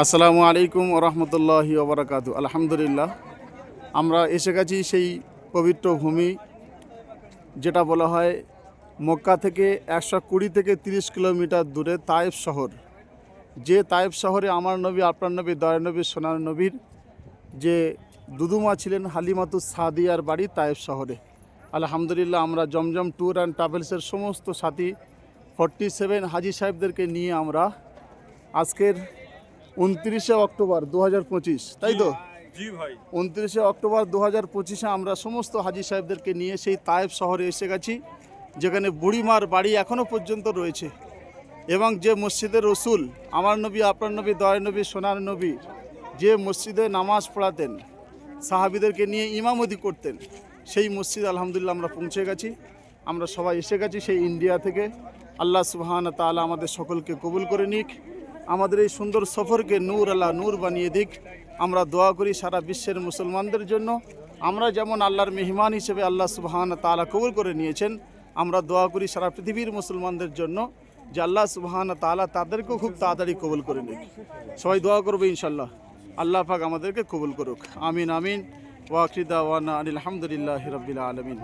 আসসালামু আলাইকুম ওরহমতুল্লাহি ওবরাকাতু। আলহামদুলিল্লাহ, আমরা এসে গেছি সেই পবিত্র ভূমি যেটা বলা হয় মক্কা থেকে 120 থেকে 30 কিলোমিটার দূরে তায়েফ শহর। যে তায়েফ শহরে আমার নবী, আপনার নবী, দয়ার নবী, সোনার নবীর যে দুদুমা ছিলেন হালিমাতুস সাদিয়ার বাড়ি তায়েফ শহরে। আলহামদুলিল্লাহ, আমরা জমজম ট্যুর অ্যান্ড ট্রাভেলসের সমস্ত সাথী 47 হাজি সাহেবদেরকে নিয়ে আমরা আজকের 29শে অক্টোবর 2025, তাই তো? জি ভাই, 29শে অক্টোবর 2025-এ আমরা সমস্ত হাজি সাহেবদেরকে নিয়ে সেই তায়েফ শহরে এসে গেছি, যেখানে বুড়িমার বাড়ি এখনও পর্যন্ত রয়েছে এবং যে মসজিদে রসুল আমার নবী, আপনার নবী, দয়ার নবী, সোনার নবী যে মসজিদে নামাজ পড়াতেন, সাহাবীদেরকে নিয়ে ইমামতি করতেন, সেই মসজিদ আলহামদুলিল্লাহ আমরা পৌঁছে গেছি। আমরা সবাই এসে গেছি সেই ইন্ডিয়া থেকে। আল্লাহ সুবহানাহু ওয়া তাআলা আমাদের সকলকে কবুল করে নিক, আমাদের এই সুন্দর সফরকে নূর আল্লাহ নূর বানিয়ে দিক। আমরা দোয়া করি সারা বিশ্বের মুসলমানদের জন্য। আমরা যেমন আল্লাহর মেহমান হিসেবে আল্লাহ সুবহানাহু ওয়া তাআলা কবুল করে নিয়েছেন, আমরা দোয়া করি সারা পৃথিবীর মুসলমানদের জন্য যে আল্লাহ সুবহানাহু ওয়া তাআলা তাদেরকেও খুব তাড়াতাড়ি কবুল করে নিক। সবাই দোয়া করবে ইনশাল্লাহ, আল্লাহ পাক আমাদেরকে কবুল করুক। আমিন আমিন। ওয়া আখিরু দাওয়ানা আলহামদুলিল্লাহি রাব্বিল আলামিন।